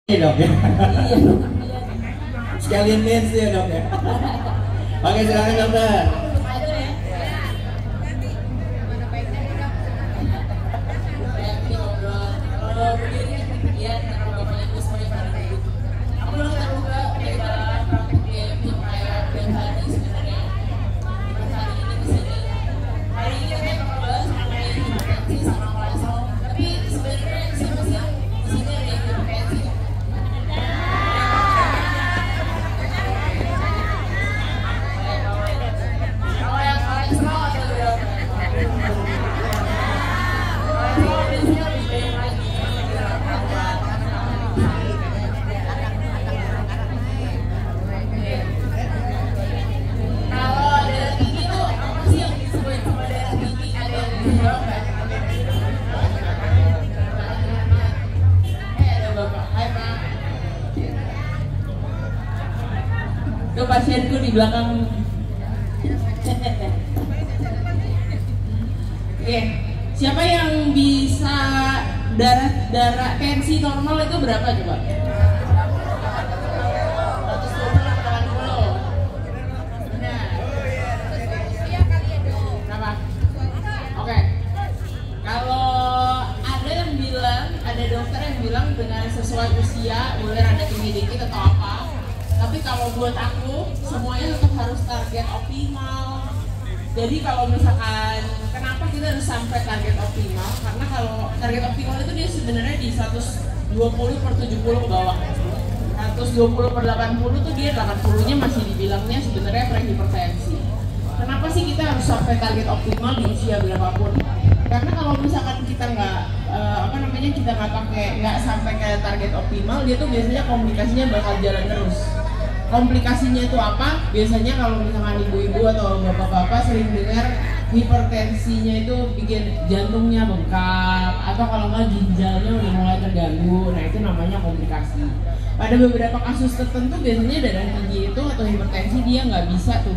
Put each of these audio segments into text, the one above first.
Iya dok ya. Iya. Sekalian dance ya dok ya. Oke silakan dokter. Ke pasienku di belakang. Oke, siapa yang bisa darah tensi normal itu berapa coba? 120/80. Benar. Berapa? Oke. Kalau ada yang bilang, ada dokter yang bilang dengan sesuai usia boleh rada tinggi dikit atau apa. Tapi kalau buat aku, semuanya tetap harus target optimal. Jadi kalau misalkan, kenapa kita harus sampai target optimal? Karena kalau target optimal itu dia sebenarnya di 120/70 ke bawah. 120/80 tuh dia 80-nya masih dibilangnya sebenarnya prehipertensi. Kenapa sih kita harus sampai target optimal di usia berapapun? Karena kalau misalkan kita kita nggak sampai ke target optimal, dia tuh biasanya komplikasinya bakal jalan terus. Komplikasinya itu apa? Biasanya kalau misalkan ibu-ibu atau bapak-bapak sering dengar hipertensinya itu bikin jantungnya bengkak, atau kalau nggak ginjalnya udah mulai terganggu. Nah itu namanya komplikasi. Pada beberapa kasus tertentu biasanya darah tinggi itu atau hipertensi dia nggak bisa tuh,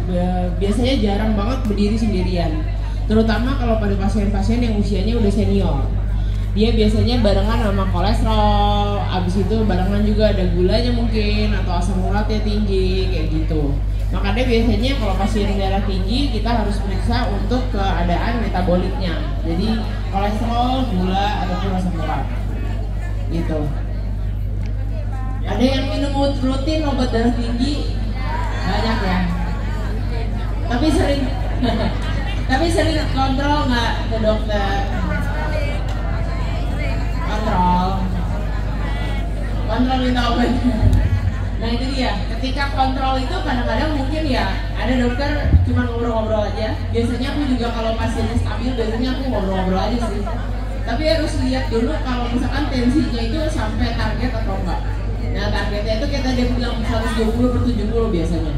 biasanya jarang banget berdiri sendirian. Terutama kalau pada pasien-pasien yang usianya udah senior. Dia biasanya barengan sama kolesterol, abis itu barengan juga ada gulanya mungkin, atau asam uratnya tinggi, kayak gitu. Makanya biasanya kalau pasien darah tinggi, kita harus periksa untuk keadaan metaboliknya. Jadi kolesterol, gula, ataupun asam urat gitu. Ada yang minum rutin obat darah tinggi? Banyak ya. Tapi sering kontrol nggak ke dokter? Kontrol minta obat. Nah itu dia, ketika kontrol itu kadang-kadang mungkin ya ada dokter cuma ngobrol-ngobrol aja. Biasanya aku juga kalau pasiennya stabil, biasanya aku ngobrol-ngobrol aja sih. Tapi harus lihat dulu kalau misalkan tensinya itu sampai target atau enggak. Nah targetnya itu kita dia bilang 120/70 biasanya.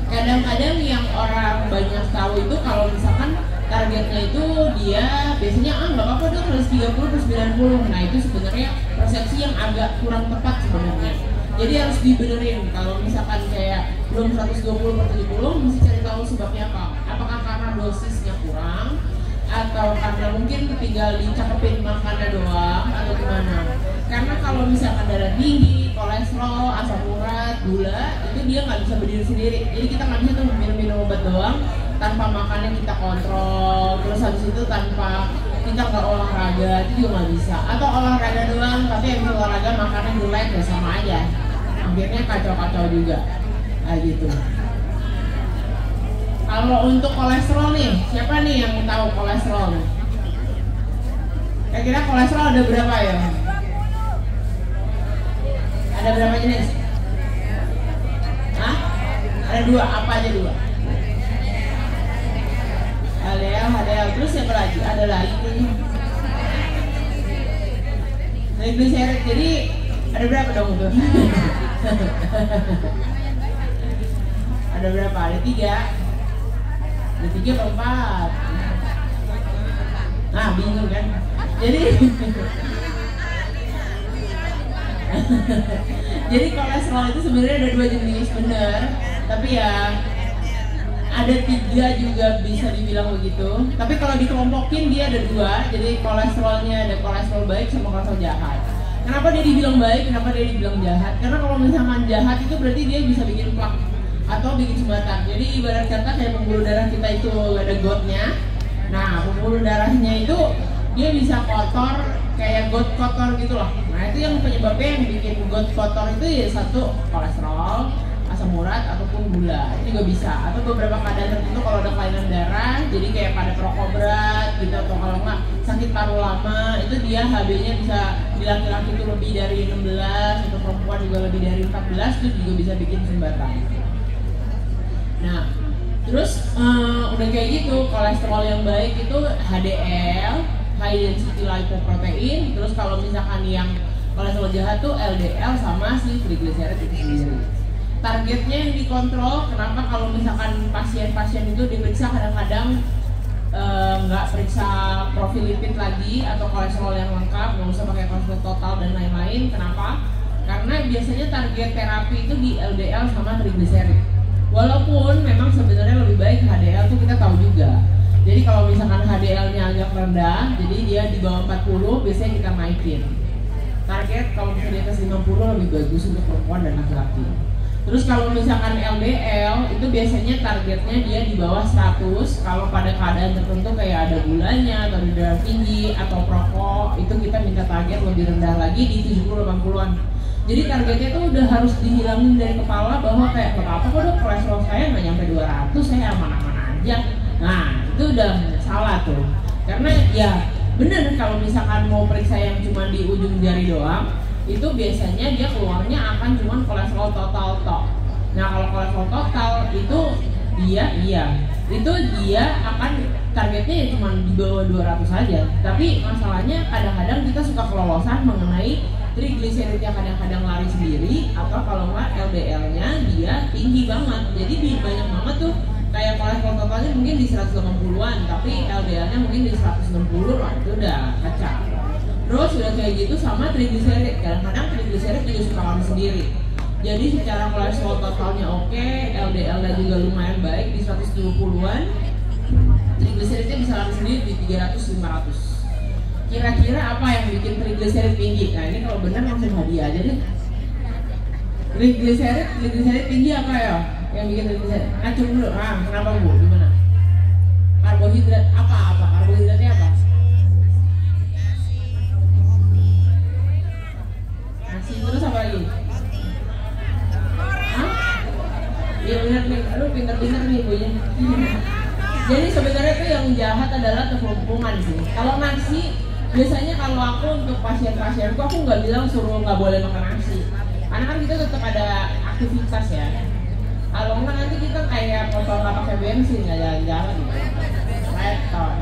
Kadang-kadang yang orang banyak tahu itu kalau misalkan targetnya itu dia biasanya nggak apa-apa dong 130/90. Nah itu sebenarnya persepsi yang agak kurang tepat sebenarnya. Jadi harus dibenerin. Kalau misalkan kayak belum 120/70 mesti cari tahu sebabnya apa. Apakah karena dosisnya kurang, atau karena mungkin tinggal dicakepin makannya doang, atau gimana? Karena kalau misalkan darah tinggi, kolesterol, asam urat, gula, itu dia nggak bisa berdiri sendiri. Jadi kita nggak bisa tuh minum obat doang tanpa makannya kita kontrol, terus habis itu tanpa kita nggak olahraga, itu juga nggak bisa. Atau olahraga doang, tapi yang olahraga makannya jelek ya sama aja. Akhirnya kacau-kacau juga, kayak gitu. Kalau untuk kolesterol nih, siapa nih yang tahu kolesterol nih? Kira-kira kolesterol ada berapa ya? Ada berapa jenis? Hah? Ada 2, apa aja 2? HDL, terus siapa lagi? Ada lagi nih. Triglycerid, jadi ada berapa dong itu? Ada berapa? Ada 3. Ada 3 atau 4? Nah, bingung kan? Jadi kolesterol itu sebenarnya ada 2 jenis, bener. Tapi ya ada 3 juga bisa dibilang begitu. Tapi kalau dikelompokin dia ada 2. Jadi kolesterolnya ada kolesterol baik sama kolesterol jahat. Kenapa dia dibilang baik, kenapa dia dibilang jahat? Karena kalau misalkan jahat itu berarti dia bisa bikin plak atau bikin sumbatan. Jadi ibarat kata kayak pembuluh darah kita itu ada gotnya. Nah, pembuluh darahnya itu dia bisa kotor kayak got kotor gitu loh. Nah, itu yang penyebabnya yang bikin got kotor itu ya satu kolesterol, asam urat ataupun gula. Itu juga bisa. Atau beberapa keadaan tertentu kalau ada kelainan darah, jadi kayak pada perokok berat gitu atau kalau enggak sakit paru lama, itu dia HB-nya bisa di laki-laki itu lebih dari 16 atau perempuan juga lebih dari 14, itu juga bisa bikin sumbatan. Nah, terus udah kayak gitu, kolesterol yang baik itu HDL, high density lipoprotein. Terus kalau misalkan yang kolesterol jahat tuh LDL sama si triglyceride itu sendiri. Targetnya yang dikontrol. Kenapa kalau misalkan pasien-pasien itu diperiksa kadang-kadang nggak periksa profil lipid lagi atau kolesterol yang lengkap, nggak usah pakai kolesterol total dan lain-lain. Kenapa? Karena biasanya target terapi itu di LDL sama triglyceride. Walaupun memang sebenarnya lebih baik HDL tuh kita tahu juga. Jadi kalau misalkan HDL-nya agak rendah, jadi dia di bawah 40, biasanya kita naikin. Target kalau misalnya di atas 50 lebih bagus untuk perempuan dan laki-laki. Terus kalau misalkan LDL itu biasanya targetnya dia di bawah 100. Kalau pada keadaan tertentu kayak ada gulanya atau darah tinggi atau perokok, itu kita minta target lebih rendah lagi di 70-80an. Jadi targetnya tuh udah harus dihilangin dari kepala bahwa kayak apa kok dok kolesterol saya nggak nyampe 200, saya aman-aman aja. Nah itu udah salah tuh. Karena ya bener kalau misalkan mau periksa yang cuma di ujung jari doang, itu biasanya dia keluarnya akan cuma kolesterol total tok. Nah kalau kolesterol total itu dia akan targetnya ya cuma di bawah 200 saja. Tapi masalahnya kadang-kadang kita suka kelolosan mengenai triglyceride yang kadang-kadang lari sendiri, atau kalau nggak LDL-nya dia tinggi banget. Jadi banyak banget tuh kayak kolesterol totalnya mungkin di 180-an, tapi LDL-nya mungkin di 160, wah itu udah kacau. Terus udah kayak gitu sama triglyceride, kadang-kadang triglyceride juga suka lari sendiri. Jadi secara kolesterol totalnya oke, LDL-nya juga lumayan baik di 170-an, triglyceride-nya bisa lari sendiri di 300-500. Kira-kira apa yang bikin triglyceride tinggi? Nah ini kalau benar langsung hadiah aja deh. Triglyceride tinggi apa ya? Yang bikin triglyceride? Acung dulu. Kenapa bu? Gimana? Karbohidrat apa? Karbohidratnya apa? Nasi terus apa lagi? Iya benar nih. Aduh pinter-pinter nih bu. Jadi sebenarnya tuh yang jahat adalah kekelumpungan sih. Kalau nasi biasanya kalau aku untuk pasien-pasienku aku nggak bilang suruh nggak boleh makan nasi, karena kan kita tetap ada aktivitas ya. Kalau nggak nanti kita kayak motor nggak pakai bensin, nggak jalan-jalan gitu, repot,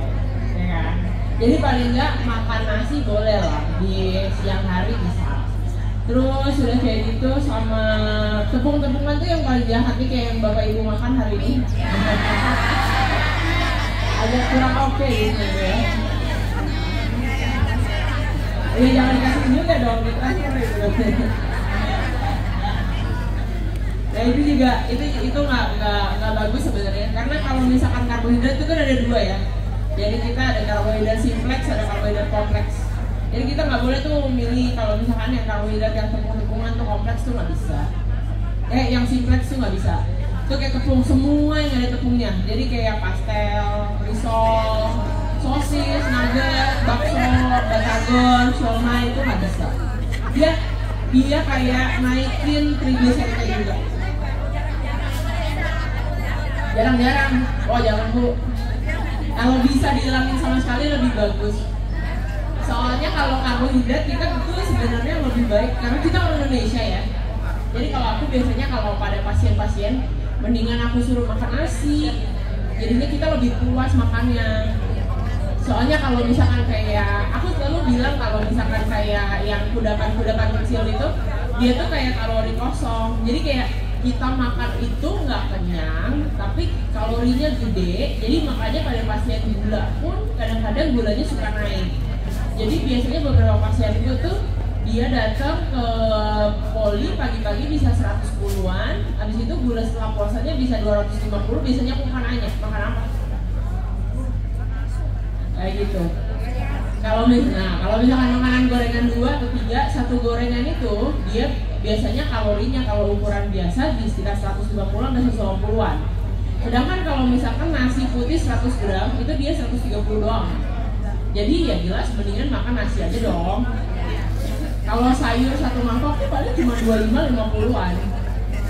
ya kan? Jadi paling nggak makan nasi boleh lah di siang hari bisa. Terus udah kayak gitu sama tepung-tepungan tuh yang paling jahat nih kayak yang bapak ibu makan hari ini. Agak kurang oke gitu ya. Ya jangan dikasih juga dong, ditransfer gitu. Nah itu juga itu nggak bagus sebenarnya, karena kalau misalkan karbohidrat itu kan ada dua ya. Jadi kita ada karbohidrat simplex, ada karbohidrat kompleks. Jadi kita nggak boleh tuh milih kalau misalkan yang karbohidrat yang tepung-tepungan tuh kompleks tuh nggak bisa. Yang simplex tuh nggak bisa. Itu kayak tepung semua yang ada tepungnya. Jadi kayak pastel, risol, sosis, nugget, bakso, batagor, siomay itu nggak bisa. Dia kayak naikin triglyceride juga. Jarang-jarang. Oh jangan bu. Kalau bisa dihilangin sama sekali lebih bagus. Soalnya kalau karbohidrat kita itu sebenarnya lebih baik karena kita orang Indonesia ya. Jadi kalau aku biasanya kalau pada pasien-pasien mendingan aku suruh makan nasi. Jadinya kita lebih puas makannya. Soalnya kalau misalkan kayak aku selalu bilang kalau misalkan kayak yang kudapan-kudapan kecil itu dia tuh kayak kalori kosong. Jadi kayak kita makan itu nggak kenyang tapi kalorinya gede. Jadi makanya pada pasien gula pun kadang-kadang gulanya suka naik. Jadi biasanya beberapa pasien itu tuh dia datang ke poli pagi-pagi bisa 110-an, habis itu gula setelah puasanya bisa 250, biasanya aku nanya makan apa? Kayak gitu. Kalau misalkan makanan gorengan 2 atau 3, satu gorengan itu dia biasanya kalorinya kalau ukuran biasa di sekitar 150-an dan 180-an. Sedangkan kalau misalkan nasi putih 100 gram itu dia 130 doang. Jadi ya jelas mendingan makan nasi aja dong. Kalau sayur satu mangkok itu paling cuma 25-50-an.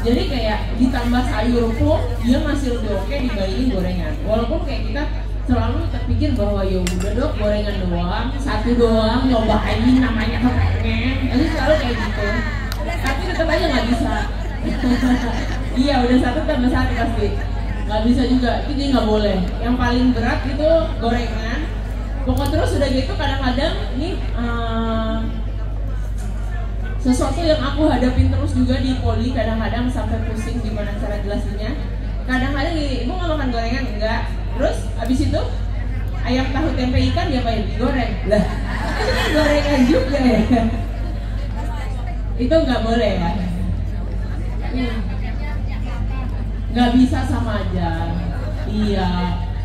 Jadi kayak ditambah sayur pun dia masih lebih oke dibandingin gorengan. Walaupun kayak kita selalu terpikir bahwa ya udah dok gorengan doang, satu doang nyobain namanya kepengen, jadi selalu kayak gitu. Tapi tetap aja nggak bisa. Iya udah satu tambah satu pasti nggak bisa juga, itu dia nggak boleh. Yang paling berat itu gorengan. Pokok terus udah gitu kadang-kadang ini sesuatu yang aku hadapin terus juga di poli, kadang-kadang sampai pusing gimana cara jelasinnya. Kadang-kadang ibu nggak makan gorengan enggak. Terus abis itu ayam tahu tempe ikan diapain? Digoreng. Lah, itu kan gorengan juga ya. Itu nggak boleh ya. Nggak bisa sama aja. Iya.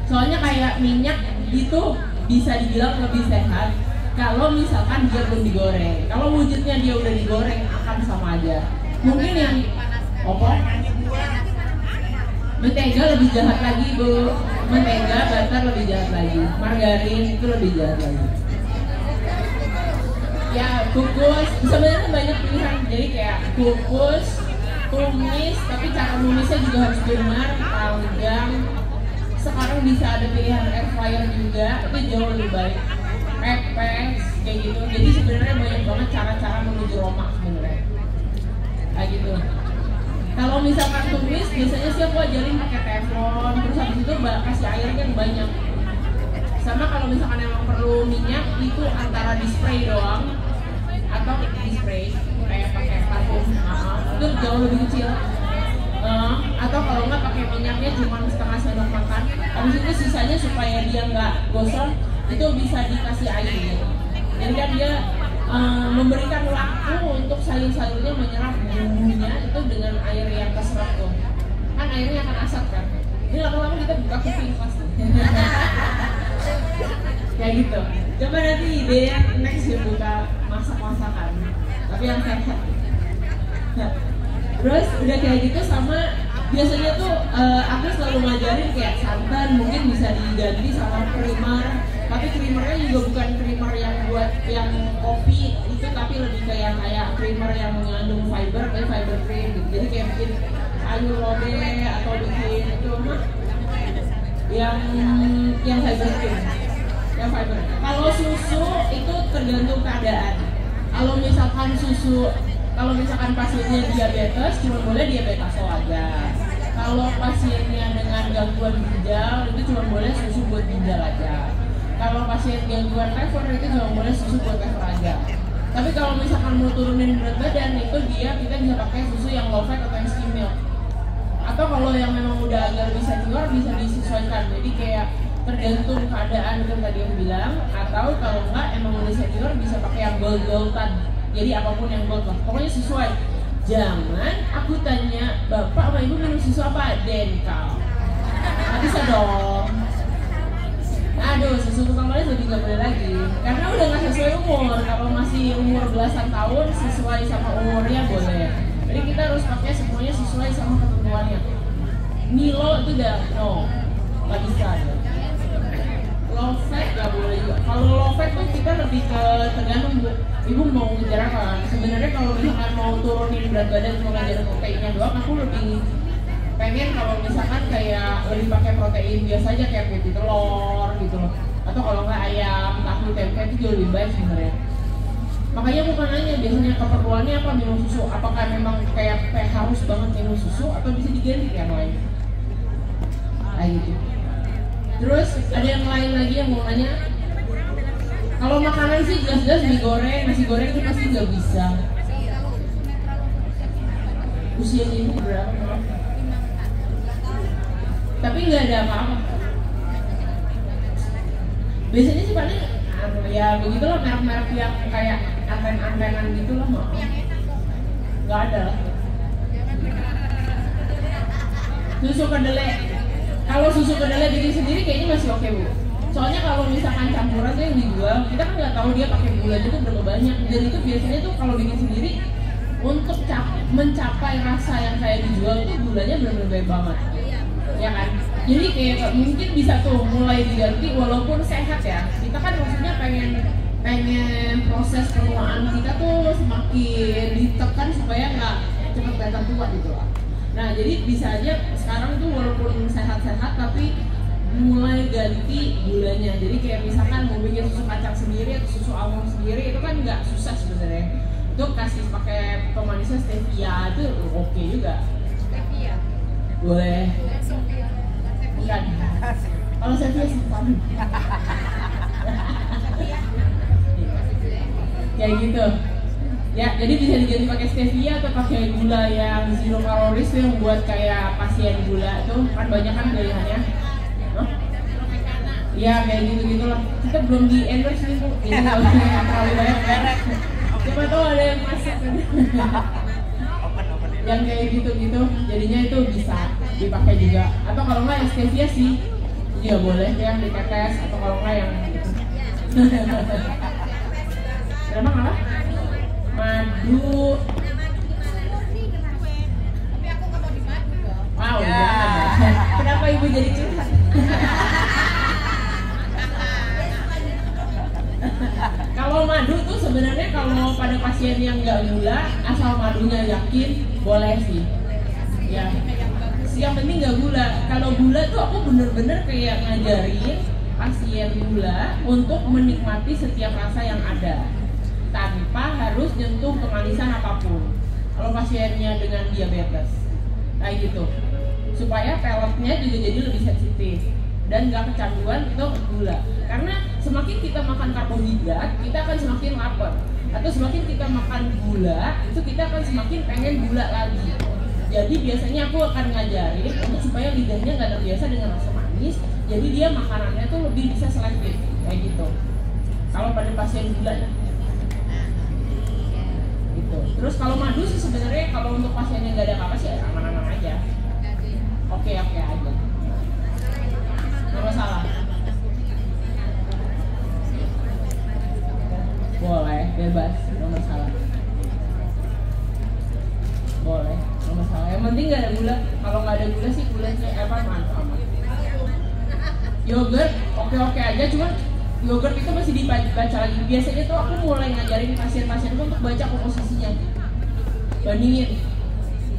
Soalnya kayak minyak itu bisa dibilang lebih sehat kalau misalkan dia belum digoreng. Kalau wujudnya dia udah digoreng akan sama aja. Mungkin yang mentega lebih jahat lagi bu. Mentega, butter lebih jahat lagi. Margarin itu lebih jahat lagi. Ya kukus, sebenarnya banyak pilihan. Jadi kayak kukus, tumis, tapi cara numisnya juga harus benar, panggang. Sekarang bisa ada pilihan air fryer juga, itu jauh lebih baik. Pepes, kayak gitu. Jadi sebenarnya banyak banget cara-cara menuju Roma sebenarnya. Kayak gitu. Kalau misalkan tumis, biasanya sih aku ajarin pakai teflon, terus habis itu kasih airnya yang banyak. Sama kalau misalkan emang perlu minyak, itu antara di spray doang atau di spray kayak pakai parfum, itu jauh lebih kecil. Atau kalau nggak pakai minyaknya cuma setengah sendok makan. Habis itu sisanya supaya dia nggak gosong, itu bisa dikasih air. Jadi kan dia memberikan waktu untuk sayur-sayurnya menyerap bumbunya itu dengan air yang keserap tuh. Kan airnya akan asap kan. Ini lama-lama kita buka kuping pasti. Kayak gitu. Coba nanti ide yang next ya buka masak-masakan. Tapi yang sehat. Terus udah kayak gitu sama biasanya tuh aku selalu ngajarin kayak santan mungkin bisa diganti sama creamer. Tapi creamernya juga bukan creamer yang buat yang kopi itu, tapi lebih kayak creamer yang mengandung fiber, kayak fiber cream gitu. Jadi kayak bikin sayur lodeh atau bikin itu mah yang fiber cream, yang fiber. Kalau susu itu tergantung keadaan. Kalau misalkan pasiennya diabetes cuma boleh diabetes aja. Kalau pasiennya dengan gangguan ginjal itu cuma boleh susu buat ginjal aja. Kalau pasien gangguan lever itu cuma boleh susu buat lever aja. Tapi kalau misalkan mau turunin berat badan itu kita bisa pakai susu yang low fat atau yang skim milk. Atau kalau yang memang udah agak lebih senior bisa disesuaikan. Jadi kayak tergantung keadaan itu tadi aku bilang. Atau kalau enggak emang udah senior bisa pakai yang gold-goldan. Jadi apapun yang gold lah. Pokoknya sesuai. Jangan aku tanya bapak sama ibu minum susu apa? Denkal. Nggak bisa dong. Aduh, susu tukang manis lebih nggak boleh lagi karena udah nggak sesuai umur. Kalau masih umur belasan tahun sesuai sama umurnya boleh. Jadi kita harus pakai semuanya sesuai sama ketentuannya. Milo itu udah nggak bisa. Low fat nggak boleh juga. Kalau low fat tuh kita lebih ke tergantung ibu mau ngejar apa. Sebenarnya kalau misalkan mau turunin berat badan cuma ngejar proteinnya doang, aku lebih pengen kalau misalkan kayak lebih pakai protein biasa aja kayak putih telur gitu loh. Atau kalau nggak ayam, tahu, tempe itu jauh lebih baik sebenarnya. Makanya aku kan nanya biasanya keperluannya apa minum susu. Apakah memang kayak harus banget minum susu atau bisa diganti kayak lain? Kayak gitu. Terus ada yang lain lagi yang mau nanya? Kalau makanan sih jelas-jelas mie goreng, nasi goreng itu pasti nggak bisa. Usia ibu berapa? Tapi nggak ada apa-apa. Biasanya sih paling ya begitulah merek-merek yang kayak anten-antenan gitulah mah. Nggak ada lah. Susu kedelai. Kalau susu kedelai bikin sendiri kayaknya masih oke bu. Soalnya kalau misalkan campuran tuh yang dijual, kita kan nggak tahu dia pakai gulanya tuh berapa banyak. Dan itu biasanya tuh kalau bikin sendiri untuk mencapai rasa yang kayak dijual tuh gulanya benar-benar banyak banget. Ya kan? Jadi kayak mungkin bisa tuh mulai diganti walaupun sehat ya. Kita kan maksudnya pengen proses penuaan kita tuh semakin ditekan supaya nggak cepat kelihatan tua gitu lah. Nah jadi bisa aja sekarang tuh walaupun sehat-sehat tapi mulai ganti gulanya. Jadi kayak misalkan mau bikin susu kacang sendiri atau susu almond sendiri itu kan nggak susah sebenarnya. Itu kasih pakai pemanisnya stevia itu oke juga. Stevia. Boleh. Bukan. Kalau stevia sih paham. Kayak gitu. Ya, jadi bisa diganti pakai stevia atau pakai gula yang zero kaloris tuh yang buat kayak pasien gula tuh kan banyak kan pilihannya. Iya kayak gitu lah. Kita belum di endorse nih Bu. Ini kalau terlalu banyak merek. Siapa tahu ada yang masak kan. Yang kayak gitu jadinya itu bisa dipakai juga. Atau kalau nggak yang stevia sih juga boleh yang ditetes atau kalau nggak yang gitu. Kenapa nggak? Madu. Tapi aku nggak mau di madu dong. Wow, jangan. Kenapa ibu jadi curhat? Kalau madu tuh sebenarnya kalau pada pasien yang nggak gula, asal madunya yakin, boleh sih. Ya. Yang penting nggak gula. Kalau gula tuh aku bener-bener kayak ngajarin pasien gula untuk menikmati setiap rasa yang ada, tanpa harus nyentuh kemanisan apapun. Kalau pasiennya dengan diabetes, kayak gitu, supaya peletnya juga jadi lebih sensitif dan nggak kecanduan itu gula. Karena semakin kita makan karbohidrat, kita akan semakin lapar. Atau semakin kita makan gula, itu kita akan semakin pengen gula lagi. Jadi biasanya aku akan ngajarin untuk supaya lidahnya nggak terbiasa dengan rasa manis. Jadi dia makanannya tuh lebih bisa selektif, kayak gitu. Kalau pada pasien gula, gitu. Terus kalau madu sih sebenarnya kalau untuk pasien yang nggak ada apa-apa sih aman-aman aja. Oke aja. Nggak masalah. Boleh, bebas, nggak masalah. Boleh, nggak masalah. Yang penting nggak ada gula. Kalau nggak ada gula sih gulanya aman. Yogurt, oke aja. Cuman yogurt itu masih dibaca lagi. Biasanya tuh aku mulai ngajarin pasien-pasien untuk baca komposisinya. Bandingin.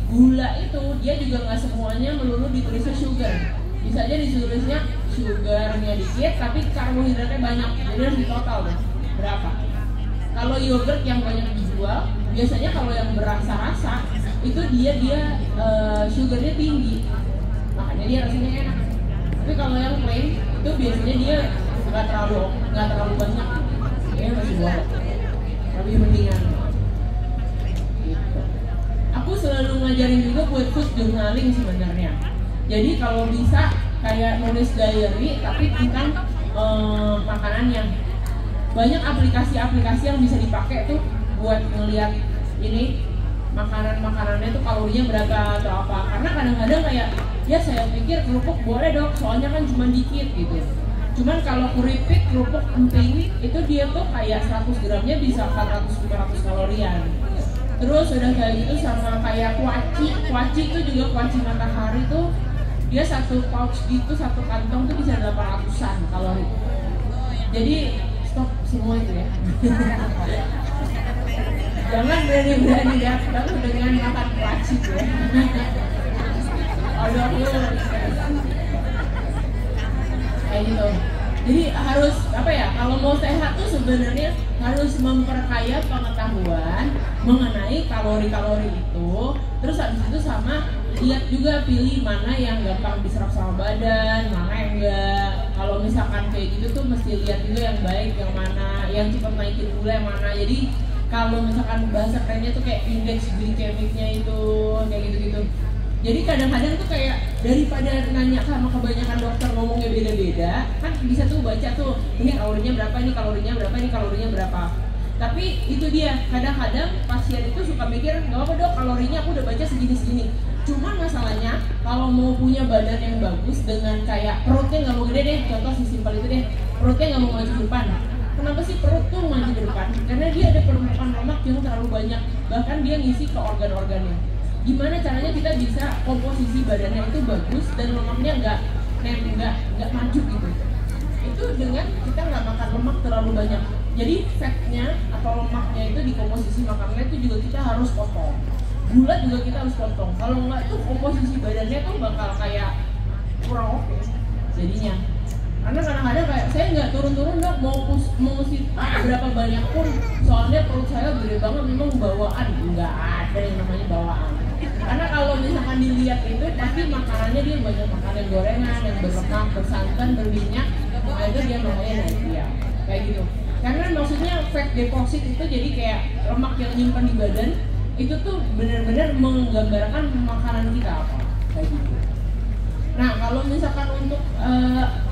Gula itu dia juga nggak semuanya melulu ditulisnya sugar. Bisa aja ditulisnya sugarnya dikit, tapi karbohidratnya banyak. Jadi harus ditotal deh. Berapa? Kalau yogurt yang banyak dijual, biasanya kalau yang berasa-rasa itu dia sugarnya tinggi, makanya dia rasanya enak. Tapi kalau yang plain itu biasanya dia nggak terlalu banyak, ya masih boleh. Lebih mendingan. Gitu. Aku selalu ngajarin juga buat food journaling sebenarnya. Jadi kalau bisa kayak nulis diary tapi tentang makanannya. Banyak aplikasi-aplikasi yang bisa dipakai tuh buat ngeliat ini makanannya tuh kalorinya berapa atau apa. Karena kadang-kadang kayak ya saya pikir kerupuk boleh dok, soalnya kan cuma dikit gitu. Cuman kalau kerupuk emping itu dia tuh kayak 100 gramnya bisa 400-500 kalorian. Terus udah kayak gitu sama kayak kuaci itu juga kuaci matahari tuh dia satu pouch gitu, satu kantong tuh bisa 800-an kalori. Jadi stop semua itu ya. Jangan berani-berani datang dengan makan kuaci ya. Aduh, kayak gitu. Jadi harus apa ya? Kalau mau sehat tuh sebenarnya harus memperkaya pengetahuan mengenai kalori-kalori itu. Terus habis itu sama lihat juga pilih mana yang gampang diserap sama badan, mana yang enggak. Kalau misalkan kayak gitu tuh mesti lihat juga yang baik yang mana, yang cepat naikin gula yang mana. Jadi kalau misalkan bahasa kerennya tuh kayak indeks glikemiknya itu kayak gitu-gitu. Jadi kadang-kadang tuh kayak daripada nanya sama kebanyakan dokter ngomongnya beda-beda, kan bisa tuh baca tuh ini kalorinya berapa, ini kalorinya berapa, ini kalorinya berapa. Tapi itu dia, kadang-kadang pasien itu suka mikir nggak apa dok kalorinya aku udah baca segini-segini. Cuman masalahnya biasanya kalau mau punya badan yang bagus dengan kayak perutnya nggak mau gede deh, contoh simpel itu deh, perutnya nggak mau maju ke depan. Kenapa sih perut tuh maju ke depan? Karena dia ada penumpukan lemak yang terlalu banyak, bahkan dia ngisi ke organ-organnya. Gimana caranya kita bisa komposisi badannya itu bagus dan lemaknya nggak maju gitu? Itu dengan kita nggak makan lemak terlalu banyak. Jadi fatnya atau lemaknya itu di komposisi makanannya itu juga kita harus potong. Gula juga kita harus potong. Kalau nggak tuh komposisi badannya tuh bakal kayak kurang oke jadinya. Karena kadang-kadang kayak saya nggak turun-turun dok, mau sit up berapa banyak pun, soalnya perut saya gede banget, memang bawaan. Nggak ada yang namanya bawaan. Karena kalau misalkan dilihat itu pasti makanannya dia banyak makanan gorengan yang berlemak, bersantan, berminyak, nah itu dia namanya naik ya kayak gitu. Karena maksudnya fat deposit itu jadi kayak lemak yang nyimpan di badan itu tuh benar-benar menggambarkan makanan kita apa kayak gitu. Nah kalau misalkan untuk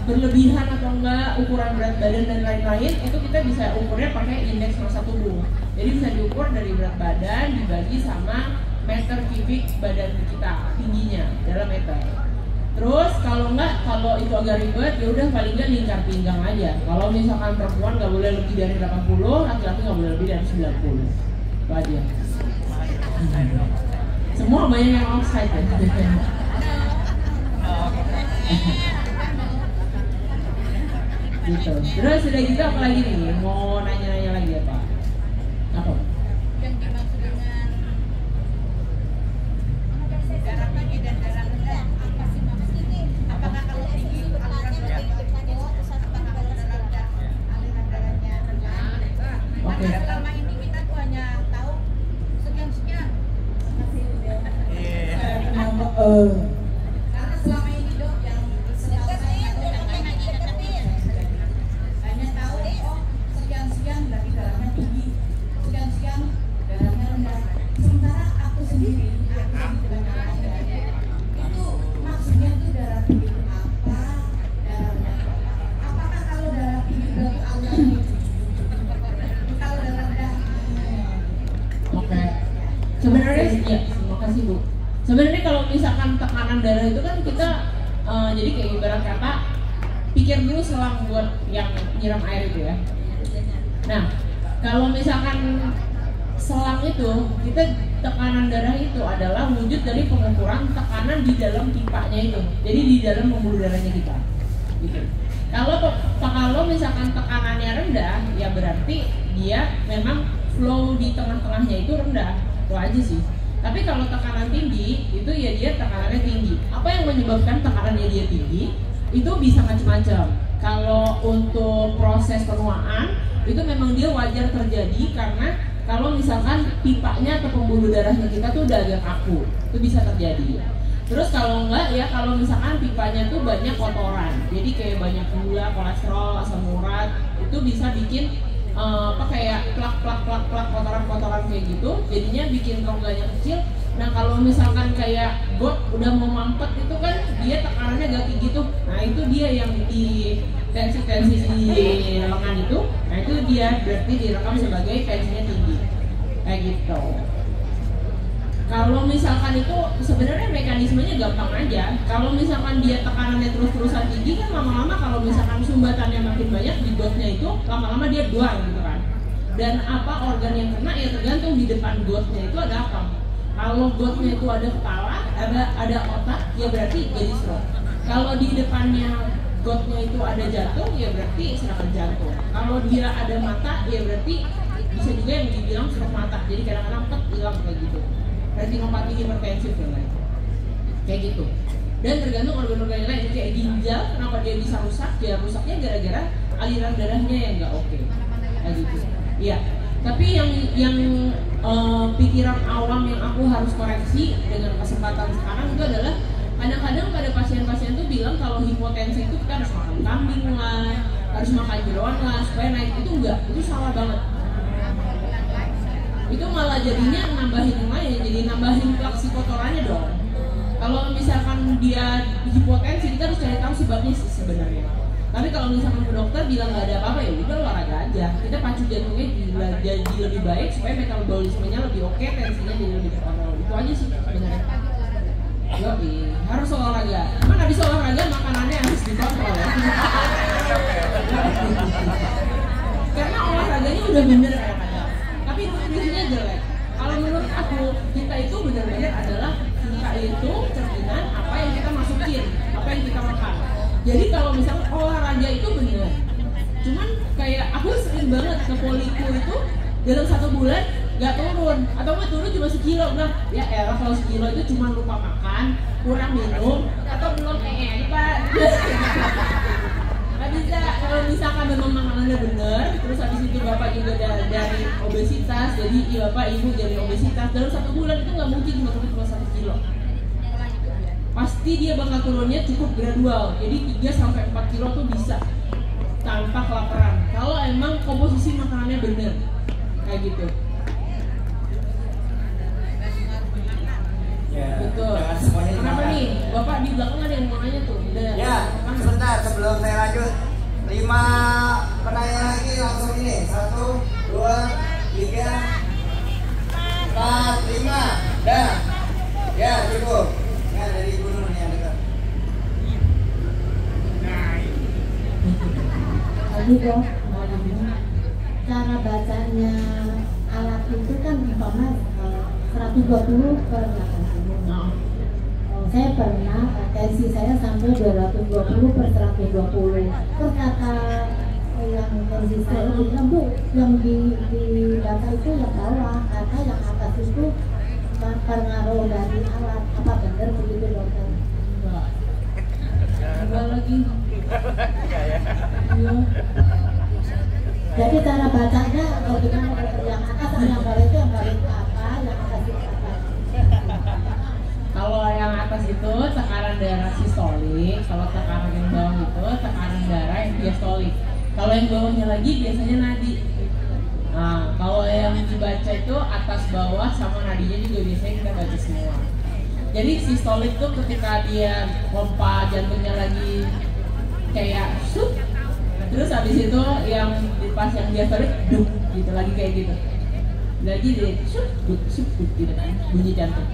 berlebihan atau enggak ukuran berat badan dan lain-lain itu kita bisa ukurnya pakai indeks massa tubuh. Jadi bisa diukur dari berat badan dibagi sama meter kubik badan kita tingginya dalam meter. Terus kalau itu agak ribet ya udah paling nggak lingkar pinggang aja. Kalau misalkan perempuan nggak boleh lebih dari 80, laki-laki nggak boleh lebih dari 90. Itu aja. Semua banyak yang offside ya. Gitu. Terus sudah gitu apa lagi nih? Mau nanya-nanya lagi apa? Apa? Yang dimaksud dengan darah tinggi dan darah rendah apa sih maksudnya? Apakah kalau tinggi aliran darahnya tinggi, apakah kalau darah rendah aliran darahnya rendah? Oke. Karena selama ini kita tuh hanya tahu sekian-sekian. Karena selama ini dok yang hanya tahu oh sekian-sekian dari darahnya tinggi, sekian-sekian darahnya rendah. Sementara aku sendiri dengan darahnya itu maksudnya tuh darah tinggi itu apa, darahnya apakah kalau darah tinggi berarti alirannya kalau darah rendah Oke. Sebenarnya ya, terima kasih Bu. Sebenarnya kalau misalkan tekanan darah itu kan kita jadi kayak ibarat kata pikir dulu selang buat yang nyiram air itu ya. Nah, kalau misalkan selang itu kita tekanan darah itu adalah wujud dari pengukuran tekanan di dalam pipanya itu. Jadi di dalam pembuluh darahnya kita. Gitu. Kalau misalkan tekanannya rendah, ya berarti dia memang flow di tengah-tengahnya itu rendah. Itu aja sih. Tapi kalau tekanan tinggi, itu ya dia tekanannya tinggi. Apa yang menyebabkan tekanannya dia tinggi? Itu bisa macam-macam. Kalau untuk proses penuaan, itu memang dia wajar terjadi karena kalau misalkan pipanya atau pembuluh darahnya kita tuh udah agak kaku, itu bisa terjadi. Terus kalau enggak ya kalau misalkan pipanya tuh banyak kotoran, jadi kayak banyak gula, kolesterol, asam urat, itu bisa bikin kayak plak kotoran kayak gitu, jadinya bikin rongganya kecil. Nah kalau misalkan kayak got udah mau mampet itu kan dia tekanannya agak tinggi tuh. Nah itu dia yang di tensi di lengan itu. Nah itu dia berarti direkam sebagai tensinya tinggi kayak gitu. Kalau misalkan itu sebenarnya mekanismenya gampang aja. Kalau misalkan dia tekanannya terus-terusan tinggi kan lama-lama kalau misalkan sumbatannya makin banyak di gotnya itu lama-lama dia buang gitu kan. Dan apa organ yang kena ya tergantung di depan gotnya itu ada apa. Kalau gotnya itu ada kepala, ada otak, ya berarti jadi stroke. Kalau di depannya gotnya itu ada jantung, ya berarti serangan jantung. Kalau dia ada mata, ya berarti bisa juga yang dibilang stroke mata. Jadi kadang-kadang hilang kayak gitu. Retinopati hipertensif ya lain. Kayak gitu. Dan tergantung organ-organ yang lain kayak ginjal, kenapa dia bisa rusak? Ya rusaknya gara-gara aliran darahnya yang nggak oke. Kayak gitu. Iya. Tapi yang pikiran awam yang aku harus koreksi dengan kesempatan sekarang itu adalah kadang-kadang pada pasien-pasien tuh bilang kalau hipotensi itu kita harus makan kambing lah, harus makan jeroan lah supaya naik. Itu enggak, itu salah banget. Itu malah jadinya nambahin yang lain, jadi nambahin flaksi kotorannya dong. Kalau misalkan dia hipotensi, kita harus cari tahu sebabnya sih sebenarnya. Tapi kalau misalkan ke dokter bilang nggak ada apa-apa, ya udah olahraga aja. Kita pacu jantungnya jadi lebih baik supaya metabolismenya lebih oke, tensinya jadi lebih terkontrol. Itu aja sih sebenarnya. Yoi. olahraga. Emang habis olahraga makanannya harus dikontrol ya. Karena olahraganya udah bener kadang-kadang, tapi nutrisinya jelek. Kalau menurut aku, kita itu benar-benar adalah kita itu cerminan apa yang kita masukin, apa yang kita makan. Jadi kalau misalnya olahraga itu bener, cuman kayak aku sering banget ke poliku itu dalam 1 bulan nggak turun, atau nggak turun cuma sekilo. Nah ya elah, kalau sekilo itu cuma lupa makan, kurang minum, atau belum pak. Nggak bisa. Kalau misalkan memang makanannya bener, terus habis itu bapak juga dari obesitas, jadi bapak ibu dari obesitas, dalam 1 bulan itu nggak mungkin cuma 1 kilo. Pasti dia bakal turunnya cukup gradual, jadi 3-4 kilo tuh bisa tanpa kelaparan. Kalau emang komposisi makanannya bener, kayak gitu. Ya, Betul. Kenapa nih? Bapak di belakang ada yang mau nanya tuh. Udah. Ya, sebentar sebelum saya lanjut. 5 penanya lagi langsung ini. 1, 2, 3, 4, 5. Dah. Ya, cukup. Ya, dari Ibu Nur nih yang dekat. Tadi dong, cara bacanya alat itu kan umpama 120 per 80. Saya pernah tensi saya sampai 220 per 120. Terus kata yang tensi saya bilang, Bu, yang di data itu yang bawah, kata yang atas itu pengaruh dari alat. Apa benar begitu dokter? Enggak lagi. Iya. Jadi cara bacanya bagaimana dokter, yang atas sama yang bawah itu, yang bawah itu apa, yang atas itu apa? Kalau yang atas itu tekanan darah sistolik, kalau tekanan yang bawah itu tekanan darah yang diastolik. Kalau yang bawahnya lagi biasanya nadi. Nah, kalau yang dibaca itu atas bawah sama nadinya juga biasanya kita baca semua. Jadi sistolik tuh ketika dia pompa jantungnya lagi kayak sup, terus habis itu yang pas yang diastolik duk gitu lagi kayak gitu. Lagi dia sup gitu kan bunyi jantung.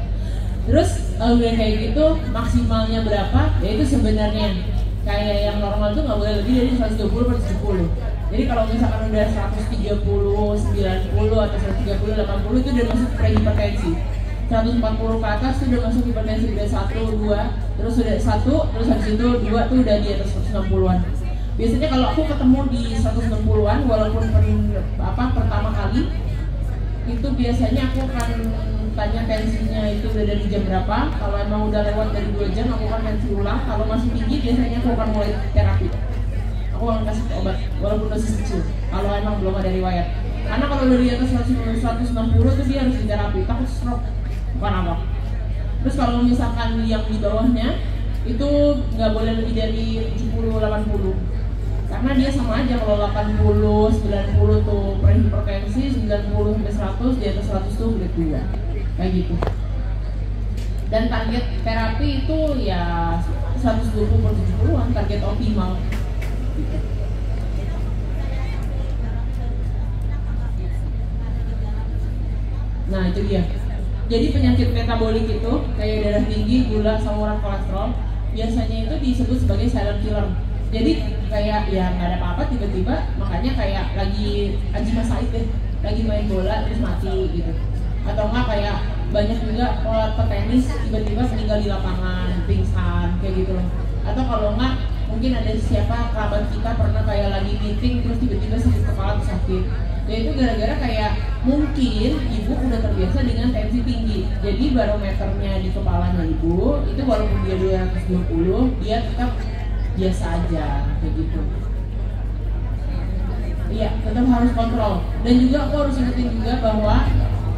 Terus udah kayak gitu maksimalnya berapa? Ya itu sebenarnya kayak yang normal tuh nggak boleh lebih dari 120 per 70. Jadi kalau misalkan udah 130, 90 atau 130, 80 itu udah masuk prehipertensi. 140 ke atas tuh udah masuk hipertensi, udah 1, 2, terus udah 1, terus habis itu 2 tuh udah di atas 160-an. Biasanya kalau aku ketemu di 160-an walaupun pertama kali itu biasanya aku akan tanya tensinya itu udah dari jam berapa. Kalau emang udah lewat dari 2 jam aku akan tensi ulang. Kalau masih tinggi biasanya aku akan mulai terapi. Aku akan kasih obat walaupun dosis kecil kalau emang belum ada riwayat. Karena kalau dari atas 160 itu dia harus diterapi, takut stroke bukan apa. Terus kalau misalkan yang di bawahnya itu nggak boleh lebih dari 70-80 karena dia sama aja. Kalau 80-90 tuh prehipertensi, 90-100 di atas 100 tuh grade 2 kayak gitu. Dan target terapi itu ya 120 per 70-an target optimal gitu. Nah itu dia. Jadi penyakit metabolik itu kayak darah tinggi, gula, asam urat, kolesterol biasanya itu disebut sebagai silent killer. Jadi kayak ya nggak ada apa-apa tiba-tiba, makanya kayak lagi Haji Mas Said deh, lagi main bola terus mati gitu. Atau enggak kayak banyak juga petenis tiba-tiba meninggal di lapangan, pingsan kayak gitu loh. Atau kalau enggak mungkin ada siapa kerabat kita pernah kayak lagi meeting terus tiba-tiba sakit kepala atau sakit. Ya itu gara-gara kayak mungkin ibu udah terbiasa dengan tensi tinggi. Jadi barometernya di kepalanya ibu itu walaupun dia 220 dia tetap biasa aja kayak gitu. Iya, tetap harus kontrol. Dan juga aku harus ingetin juga bahwa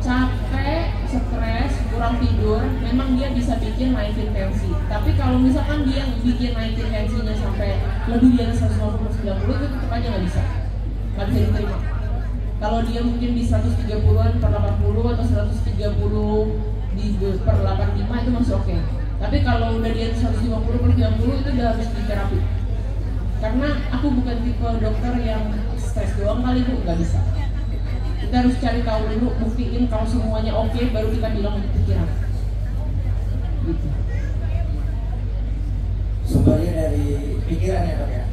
capek, stres, kurang tidur memang dia bisa bikin naikin tensi. Tapi kalau misalkan dia bikin naikin tensinya sampai lebih dari 150-90 itu tetap aja nggak bisa diterima. Kalau dia mungkin di 130-an per 80 atau 130 di per 85 itu masih oke. Tapi kalau udah di 150 per 30 itu udah harus di terapi. Karena aku bukan tipe dokter yang stres doang kali Bu, nggak bisa. Kita harus cari tahu dulu, buktiin kalau semuanya oke, baru kita bilang untuk pikiran. Gitu. pikiran ya dok ya.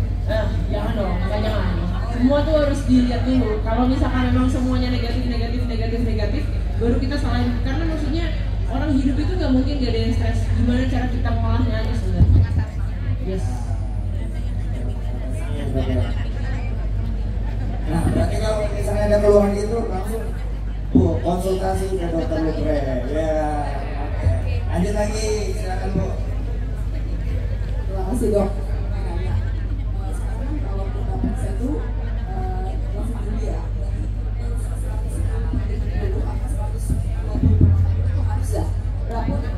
Jangan dong, jangan. Semua tuh harus dilihat dulu. Kalau misalkan memang semuanya negatif, baru kita salahin. Karena maksudnya orang hidup itu nggak mungkin gak ada yang stres. Gimana cara kita mengolahnya aja sebenarnya. Yes. Nah, berarti kalau misalnya ada keluhan gitu, langsung konsultasi ke dokter Lukre. Ya, oke. Lanjut lagi, silakan Bu. Terima kasih dok. Sekarang kalau kita periksa itu langsung dulu ya. Dulu angka 120 itu harus ya.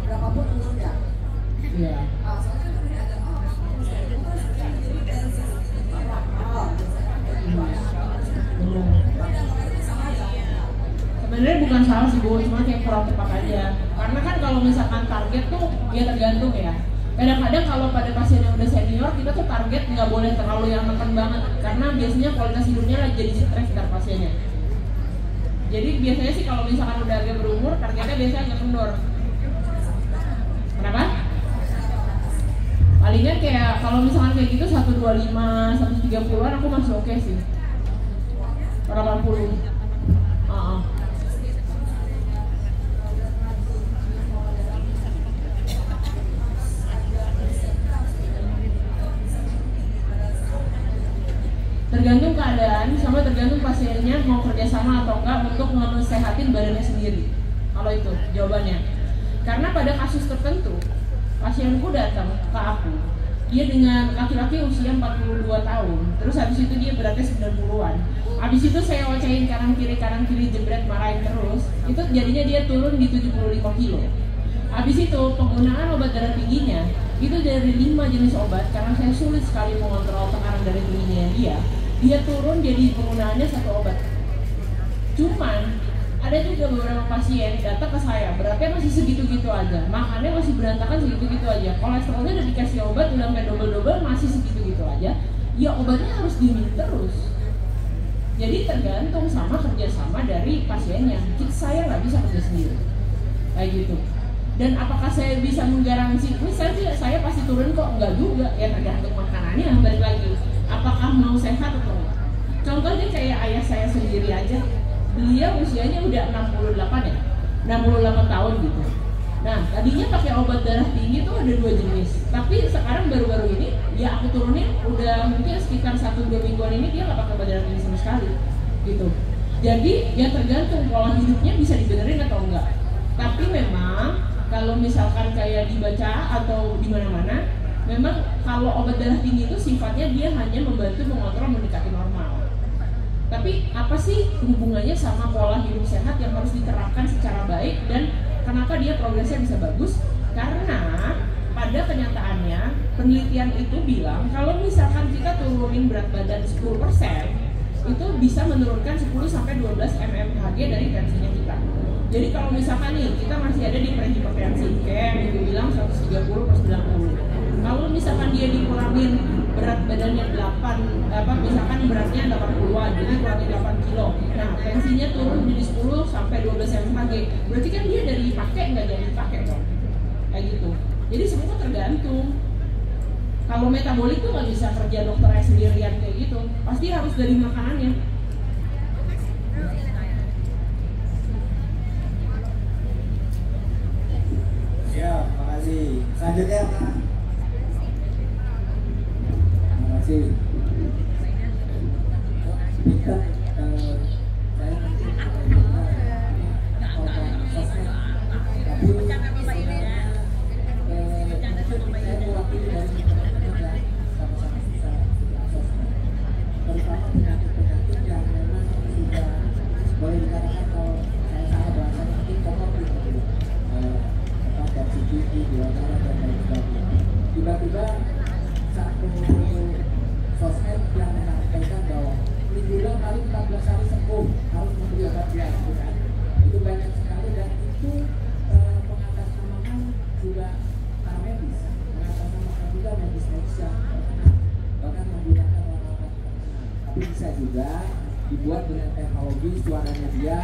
Berapapun umurnya. Iya. Soalnya kan ini ada jadi tensi Sebenarnya bukan salah sih Bu, cuma kayak kurang tepat aja. Karena kan kalau misalkan target tuh ya tergantung ya. Kadang-kadang kalau pada pasien yang udah senior, kita tuh target nggak boleh terlalu yang makan banget, karena biasanya kualitas hidupnya lagi jadi stres dari pasiennya. Jadi biasanya sih kalau misalkan udah agak berumur, targetnya biasanya agak kendor. Kenapa? Palingan kayak kalau misalkan kayak gitu 125, 130-an aku masih oke sih. 80. Tergantung keadaan sama tergantung pasiennya mau kerjasama atau enggak untuk mensehatin badannya sendiri. Kalau itu jawabannya. Karena pada kasus tertentu pasienku datang ke aku, dia dengan laki-laki usia 42 tahun, terus habis itu dia beratnya 90-an. Habis itu saya ocehin kanan kiri jebret marahin terus, itu jadinya dia turun di 75 kilo. Habis itu penggunaan obat darah tingginya itu dari 5 jenis obat, karena saya sulit sekali mengontrol tekanan darah tingginya dia turun jadi penggunaannya 1 obat. Cuman ada juga beberapa pasien datang ke saya beratnya masih segitu-gitu aja, makannya masih berantakan segitu-gitu aja, kolesterolnya udah dikasih obat udah sampai double masih segitu-gitu aja, ya obatnya harus diminum terus. Jadi tergantung sama kerjasama dari pasiennya. Saya nggak bisa kerja sendiri kayak gitu. Dan apakah saya bisa menggaransi misalnya saya pasti turun kok? Enggak juga, ya tergantung makanannya. Balik lagi, apakah mau sehat atau enggak? Contohnya kayak ayah saya sendiri aja, beliau usianya udah 68 ya, 68 tahun gitu. Nah, tadinya pakai obat darah tinggi tuh ada 2 jenis, tapi sekarang baru-baru ini ya aku turunin udah mungkin sekitar 1-2 mingguan ini dia nggak pakai obat darah tinggi sama sekali gitu. Jadi ya tergantung pola hidupnya bisa dibenerin atau enggak. Tapi memang kalau misalkan kayak dibaca atau di mana-mana, memang kalau obat darah tinggi itu sifatnya dia hanya membantu mengontrol mendekati normal. Tapi apa sih hubungannya sama pola hidup sehat yang harus diterapkan secara baik dan kenapa dia progresnya bisa bagus? Karena pada kenyataannya penelitian itu bilang kalau misalkan kita turunin berat badan 10%, itu bisa menurunkan 10-12 mmHg dari tensinya kita. Jadi kalau misalkan nih kita masih ada di prehipertensi, kayak yang ibu bilang 130/90. Kalau misalkan dia dikurangin berat badannya 8, misalkan beratnya 80-an, jadi kurangin 8 kilo. Nah, tensinya turun jadi 10-12 mmHg. Berarti kan dia dari dipakai nggak jadi dipakai dong. Kayak gitu. Jadi semua tergantung. Kalau metabolik tuh nggak bisa kerja dokternya sendirian kayak gitu. Pasti harus dari makanannya. Siap, makasih. Selanjutnya Pak. Makasih. Kita saya nanti penyakit yang memang sudah boleh dikatakan kalau saya salah bahasa mungkin komorbid dari tinggi, gula darah dan lain sebagainya. Tiba-tiba satu sosmed yang menyampaikan bahwa mingguan kali 14 hari sembuh harus membeli obat ya, gitu kan? Itu banyak sekali dan itu mengatasnamakan juga para medis, mengatasnamakan juga medis-medis yang bahkan menggunakan obat-obat. Tapi bisa juga dibuat dengan teknologi suaranya dia